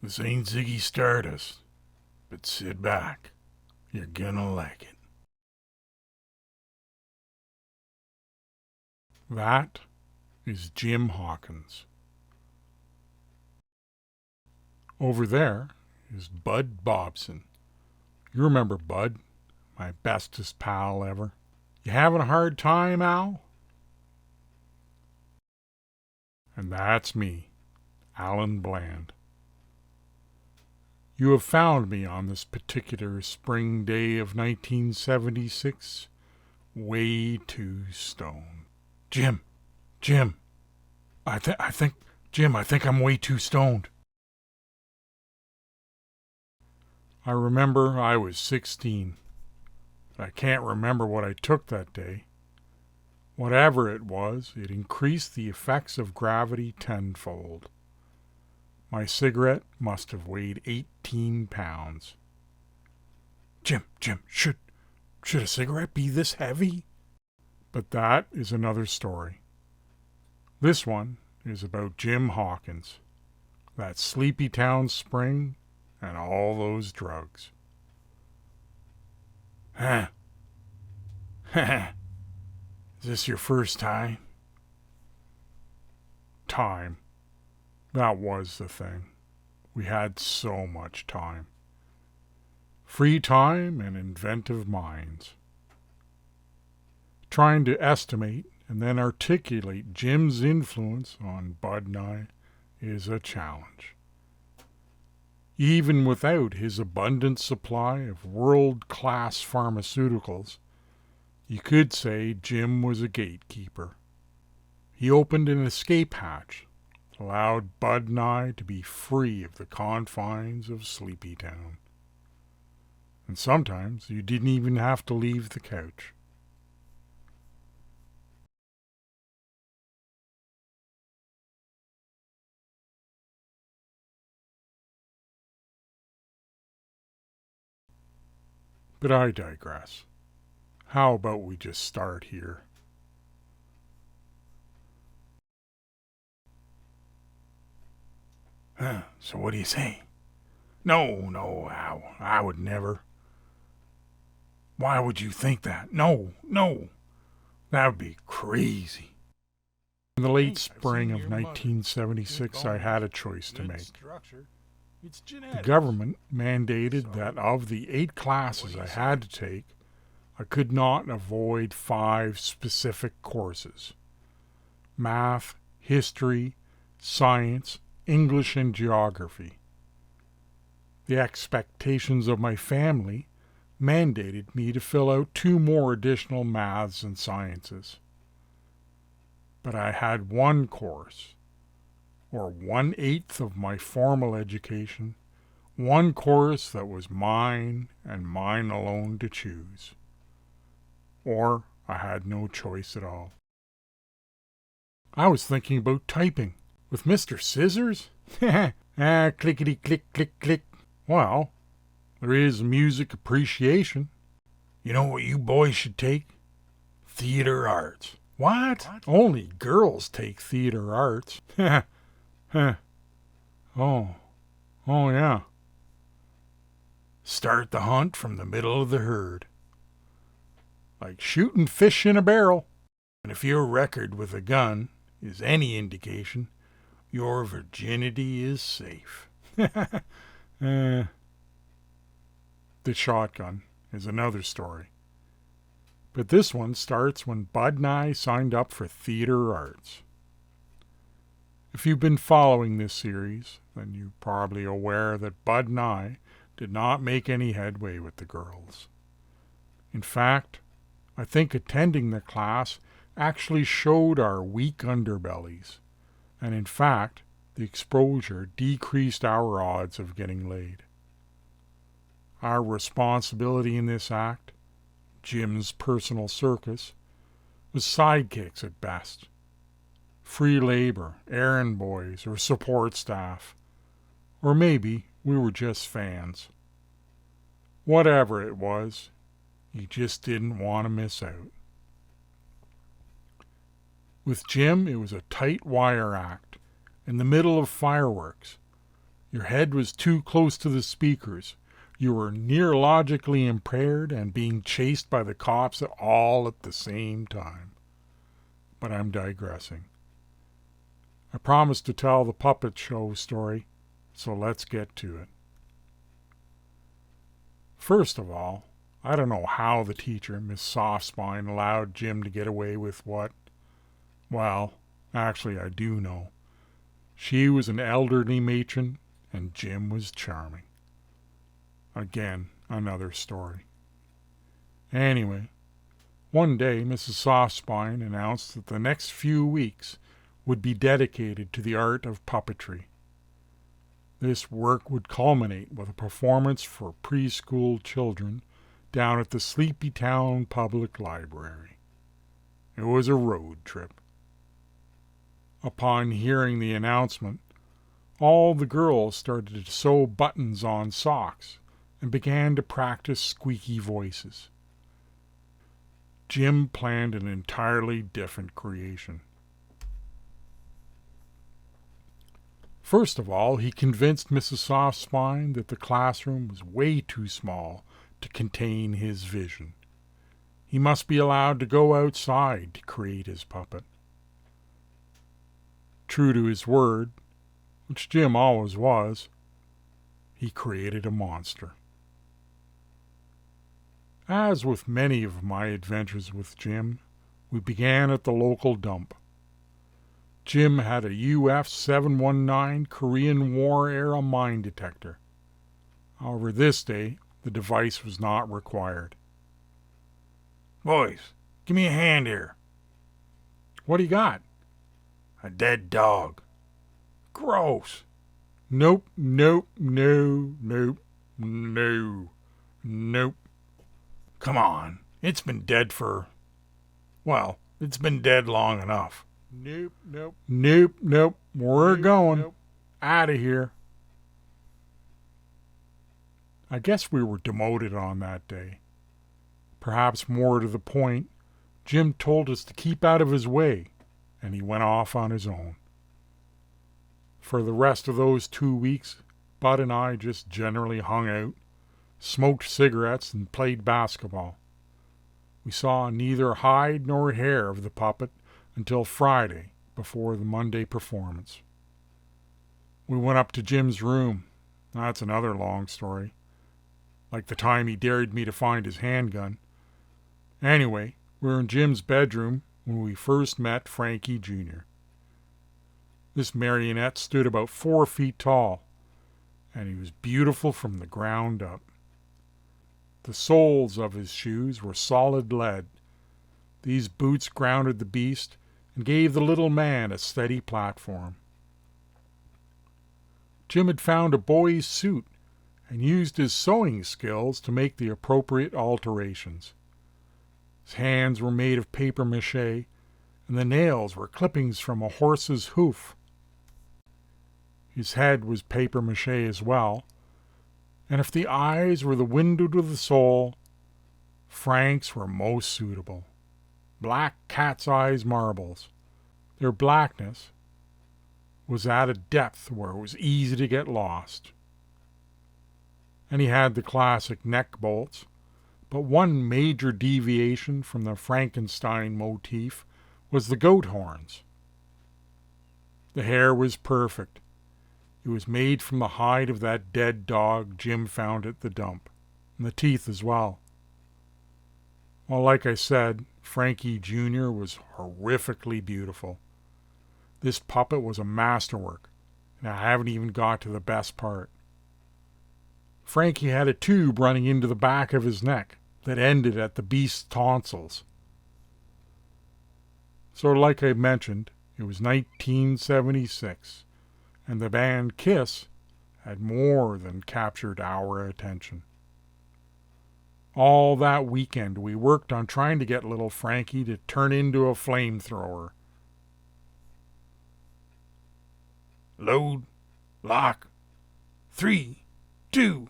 This ain't Ziggy Stardust, but sit back. You're gonna like it. That is Jim Hawkins. Over there is Bud Bobson. You remember Bud, my bestest pal ever. You having a hard time, Al? And that's me, Alan Bland. You have found me on this particular spring day of 1976 way too stoned. Jim, I think I'm way too stoned. I remember I was 16. I can't remember what I took that day. Whatever it was, it increased the effects of gravity tenfold. My cigarette must have weighed 18 pounds. Jim, should a cigarette be this heavy? But that is another story. This one is about Jim Hawkins, that sleepy town spring, and all those drugs. Huh. Is this your first time? Time. That was the thing. We had so much time. Free time and inventive minds. Trying to estimate and then articulate Jim's influence on Bud and I is a challenge. Even without his abundant supply of world-class pharmaceuticals, you could say Jim was a gatekeeper. He opened an escape hatch, allowed Bud and I to be free of the confines of Sleepytown. And sometimes you didn't even have to leave the couch. But I digress. How about we just start here? So what do you say? No, I would never. Why would you think that? No. That would be crazy. In the late spring of 1976, I had a choice to make. The government mandated that of the 8 classes I had to take, I could not avoid 5 specific courses: math, history, science, English, and geography. The expectations of my family mandated me to fill out 2 more additional maths and sciences. But I had one course, or 1/8 of my formal education, one course that was mine and mine alone to choose. Or I had no choice at all. I was thinking about typing. With Mr. Scissors? Clickety click click click. Well, there is music appreciation. You know what you boys should take? Theater arts. What? Only girls take theater arts. Oh yeah. Start the hunt from the middle of the herd. Like shooting fish in a barrel. And if your record with a gun is any indication, your virginity is safe. The shotgun is another story. But this one starts when Bud and I signed up for theater arts. If you've been following this series, then you're probably aware that Bud and I did not make any headway with the girls. In fact, I think attending the class actually showed our weak underbellies, and in fact, the exposure decreased our odds of getting laid. Our responsibility in this act, Jim's personal circus, was sidekicks at best. Free labor, errand boys, or support staff. Or maybe we were just fans. Whatever it was, you just didn't want to miss out. With Jim, it was a tight wire act, in the middle of fireworks. Your head was too close to the speakers. You were neurologically impaired and being chased by the cops all at the same time. But I'm digressing. I promised to tell the puppet show story, so let's get to it. First of all, I don't know how the teacher, Miss Softspine, allowed Jim to get away with what. Well, actually I do know. She was an elderly matron, and Jim was charming. Again, another story. Anyway, one day Mrs. Softspine announced that the next few weeks would be dedicated to the art of puppetry. This work would culminate with a performance for preschool children down at the Sleepytown Public Library. It was a road trip. Upon hearing the announcement, all the girls started to sew buttons on socks and began to practice squeaky voices. Jim planned an entirely different creation. First of all, he convinced Mrs. Softspine that the classroom was way too small to contain his vision. He must be allowed to go outside to create his puppet. True to his word, which Jim always was, he created a monster. As with many of my adventures with Jim, we began at the local dump. Jim had a UF-719 Korean War-era mine detector. However, this day, the device was not required. "Boys, give me a hand here." "What do you got?" "A dead dog." "Gross." "Nope, nope, no, nope, no, nope." "Come on, it's been dead for... well, it's been dead long enough." "Nope, nope, nope, nope, we're going. Nope. Out of here." I guess we were demoted on that day. Perhaps more to the point, Jim told us to keep out of his way, and he went off on his own. For the rest of those 2 weeks, Bud and I just generally hung out, smoked cigarettes, and played basketball. We saw neither hide nor hair of the puppet until Friday, before the Monday performance. We went up to Jim's room. That's another long story. Like the time he dared me to find his handgun. Anyway, we were in Jim's bedroom when we first met Frankie Jr. This marionette stood about 4 feet tall, and he was beautiful from the ground up. The soles of his shoes were solid lead. These boots grounded the beast and gave the little man a steady platform. Jim had found a boy's suit and used his sewing skills to make the appropriate alterations. His hands were made of papier-mâché, and the nails were clippings from a horse's hoof. His head was papier-mâché as well, and if the eyes were the window to the soul, Frank's were most suitable. Black cat's eyes marbles. Their blackness was at a depth where it was easy to get lost. And he had the classic neck bolts, but one major deviation from the Frankenstein motif was the goat horns. The hair was perfect. It was made from the hide of that dead dog Jim found at the dump, and the teeth as well. Well, like I said, Frankie Jr. was horrifically beautiful. This puppet was a masterwork, and I haven't even got to the best part. Frankie had a tube running into the back of his neck that ended at the beast's tonsils. So like I mentioned, it was 1976, and the band Kiss had more than captured our attention. All that weekend we worked on trying to get little Frankie to turn into a flamethrower. Load, lock, 3, 2,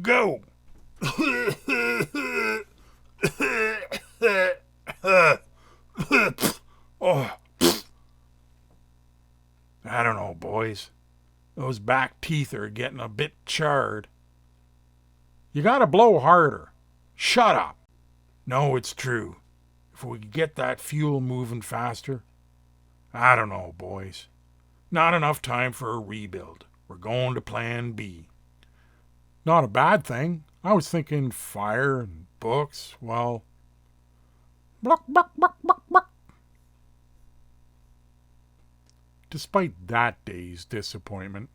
go! Oh. I don't know, boys. Those back teeth are getting a bit charred. You gotta blow harder. Shut up. No, it's true. If we could get that fuel moving faster. I don't know, boys. Not enough time for a rebuild. We're going to plan B. Not a bad thing. I was thinking fire and books. Well, buck, buck, buck, buck, buck. Despite that day's disappointment,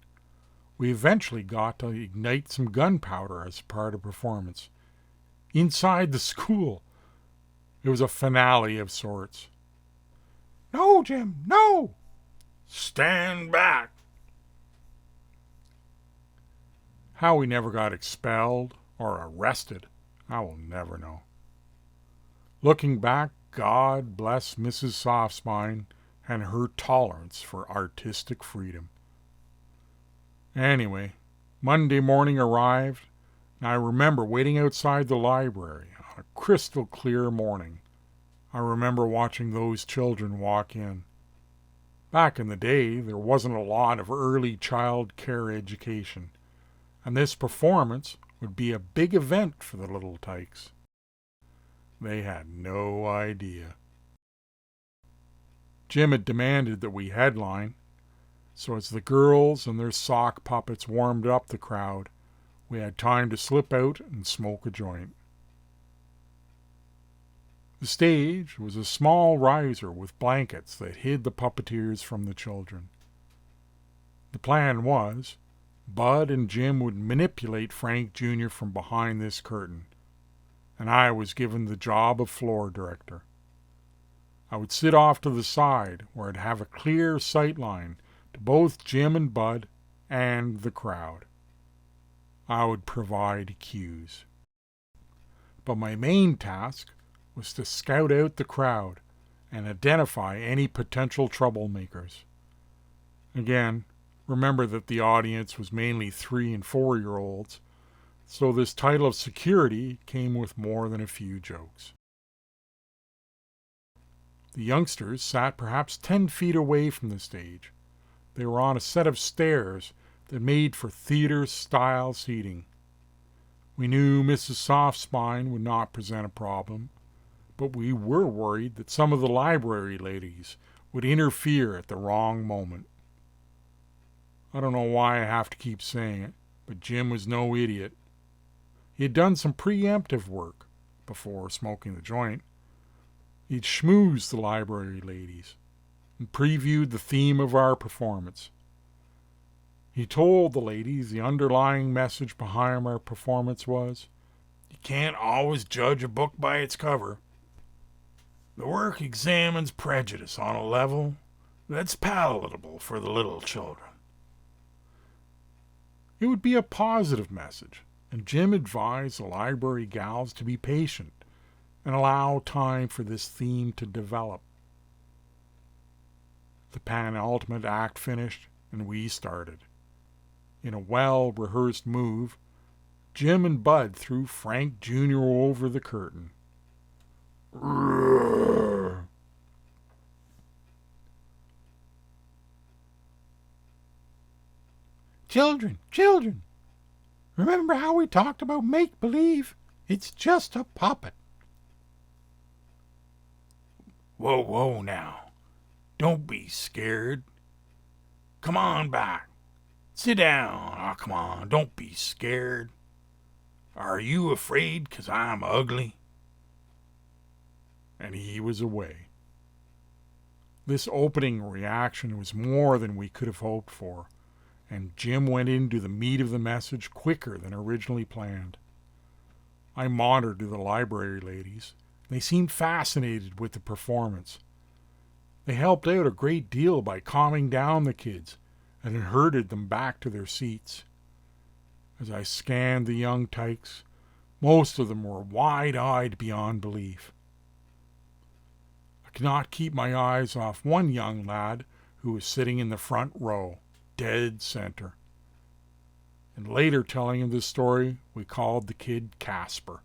we eventually got to ignite some gunpowder as part of performance. Inside the school. It was a finale of sorts. No, Jim, no! Stand back! How we never got expelled or arrested, I will never know. Looking back, God bless Mrs. Softspine and her tolerance for artistic freedom. Anyway, Monday morning arrived, and I remember waiting outside the library on a crystal clear morning. I remember watching those children walk in. Back in the day, there wasn't a lot of early child care education, and this performance would be a big event for the little tykes. They had no idea. Jim had demanded that we headline, so as the girls and their sock puppets warmed up the crowd, we had time to slip out and smoke a joint. The stage was a small riser with blankets that hid the puppeteers from the children. The plan was, Bud and Jim would manipulate Frank Jr. from behind this curtain, and I was given the job of floor director. I would sit off to the side where I'd have a clear sight line to both Jim and Bud and the crowd. I would provide cues. But my main task was to scout out the crowd and identify any potential troublemakers. Again, remember that the audience was mainly 3- and 4-year-olds, so this title of security came with more than a few jokes. The youngsters sat perhaps 10 feet away from the stage. They were on a set of stairs that made for theater-style seating. We knew Mrs. Softspine would not present a problem, but we were worried that some of the library ladies would interfere at the wrong moment. I don't know why I have to keep saying it, but Jim was no idiot. He had done some preemptive work before smoking the joint. He'd schmoozed the library ladies and previewed the theme of our performance. He told the ladies the underlying message behind our performance was, "You can't always judge a book by its cover. The work examines prejudice on a level that's palatable for the little children." It would be a positive message, and Jim advised the library gals to be patient and allow time for this theme to develop. The penultimate act finished, and we started. In a well-rehearsed move, Jim and Bud threw Frank Jr. over the curtain. Roar. Children, remember how we talked about make-believe? It's just a puppet. Whoa now. Don't be scared. Come on back. Sit down. Oh, come on, don't be scared. Are you afraid 'cause I'm ugly? And he was away. This opening reaction was more than we could have hoped for, and Jim went into the meat of the message quicker than originally planned. I monitored the library ladies. They seemed fascinated with the performance. They helped out a great deal by calming down the kids and herded them back to their seats. As I scanned the young tykes, most of them were wide-eyed beyond belief. I could not keep my eyes off one young lad who was sitting in the front row, dead center. And later telling him this story, we called the kid Casper.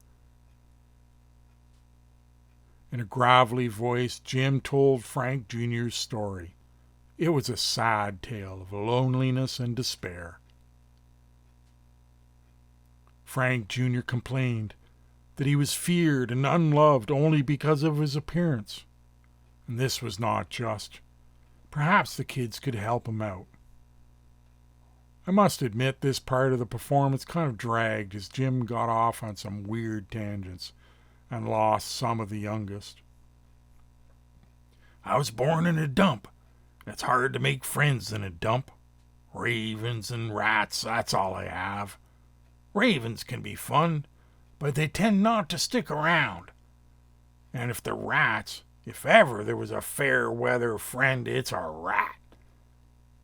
In a gravelly voice, Jim told Frank Jr.'s story. It was a sad tale of loneliness and despair. Frank Jr. complained that he was feared and unloved only because of his appearance. And this was not just. Perhaps the kids could help him out. I must admit this part of the performance kind of dragged as Jim got off on some weird tangents and lost some of the youngest. I was born in a dump. It's hard to make friends in a dump. Ravens and rats, that's all I have. Ravens can be fun, but they tend not to stick around. And if the rats, if ever there was a fair weather friend, it's a rat.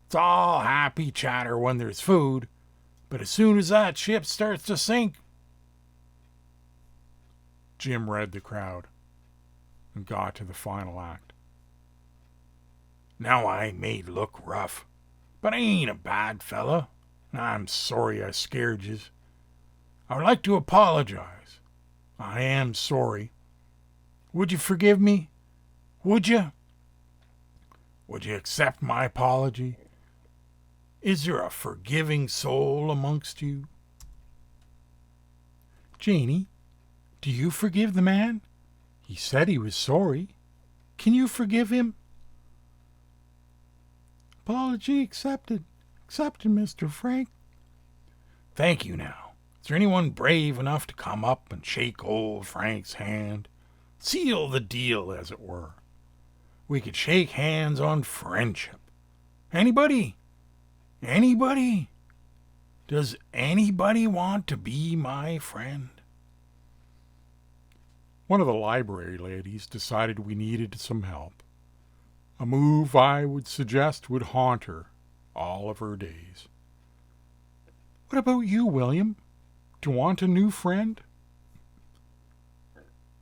It's all happy chatter when there's food, but as soon as that ship starts to sink... Jim read the crowd and got to the final act. Now I may look rough, but I ain't a bad fella, and I'm sorry I scared yous. I would like to apologize. I am sorry. Would you forgive me? Would you? Would you accept my apology? Is there a forgiving soul amongst you? Janie, do you forgive the man? He said he was sorry. Can you forgive him? Apology accepted. Accepted, Mr. Frank. Thank you now. Is there anyone brave enough to come up and shake old Frank's hand? Seal the deal, as it were. We could shake hands on friendship. Anybody? Anybody? Does anybody want to be my friend? One of the library ladies decided we needed some help. A move I would suggest would haunt her all of her days. What about you, William? Do you want a new friend?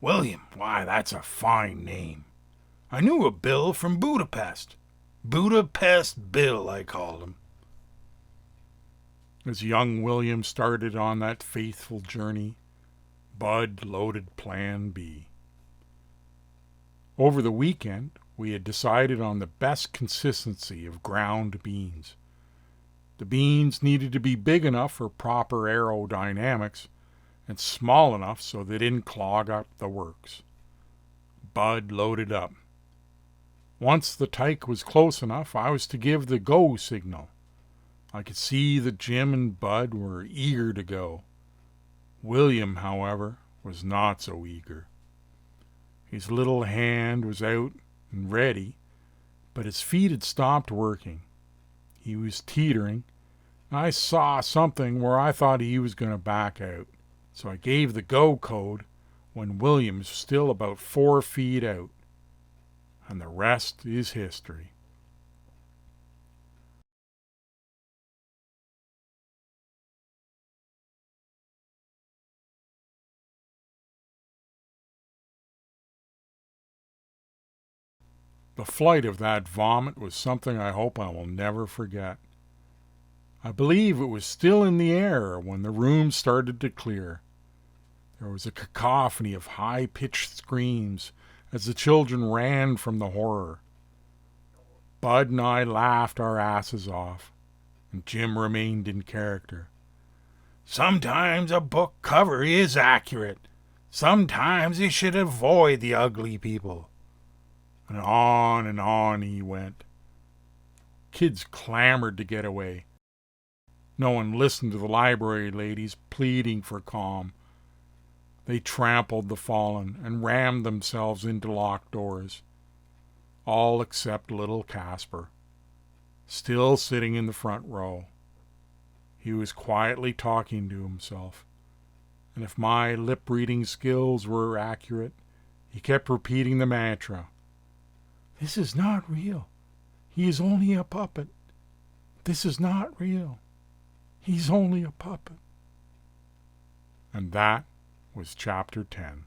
William, why, that's a fine name. I knew a Bill from Budapest. Budapest Bill, I called him. As young William started on that faithful journey, Bud loaded Plan B. Over the weekend, we had decided on the best consistency of ground beans. The beans needed to be big enough for proper aerodynamics and small enough so they didn't clog up the works. Bud loaded up. Once the tyke was close enough, I was to give the go signal. I could see that Jim and Bud were eager to go. William, however, was not so eager. His little hand was out and ready, but his feet had stopped working. He was teetering. I saw something where I thought he was going to back out, so I gave the go code when William was still about 4 feet out. And the rest is history. The flight of that vomit was something I hope I will never forget. I believe it was still in the air when the room started to clear. There was a cacophony of high-pitched screams as the children ran from the horror. Bud and I laughed our asses off, and Jim remained in character. Sometimes a book cover is accurate. Sometimes you should avoid the ugly people. And on he went. Kids clamored to get away. No one listened to the library ladies pleading for calm. They trampled the fallen and rammed themselves into locked doors. All except little Casper, still sitting in the front row. He was quietly talking to himself, and if my lip-reading skills were accurate, he kept repeating the mantra. This is not real. He is only a puppet. This is not real. He's only a puppet. And that was chapter 10.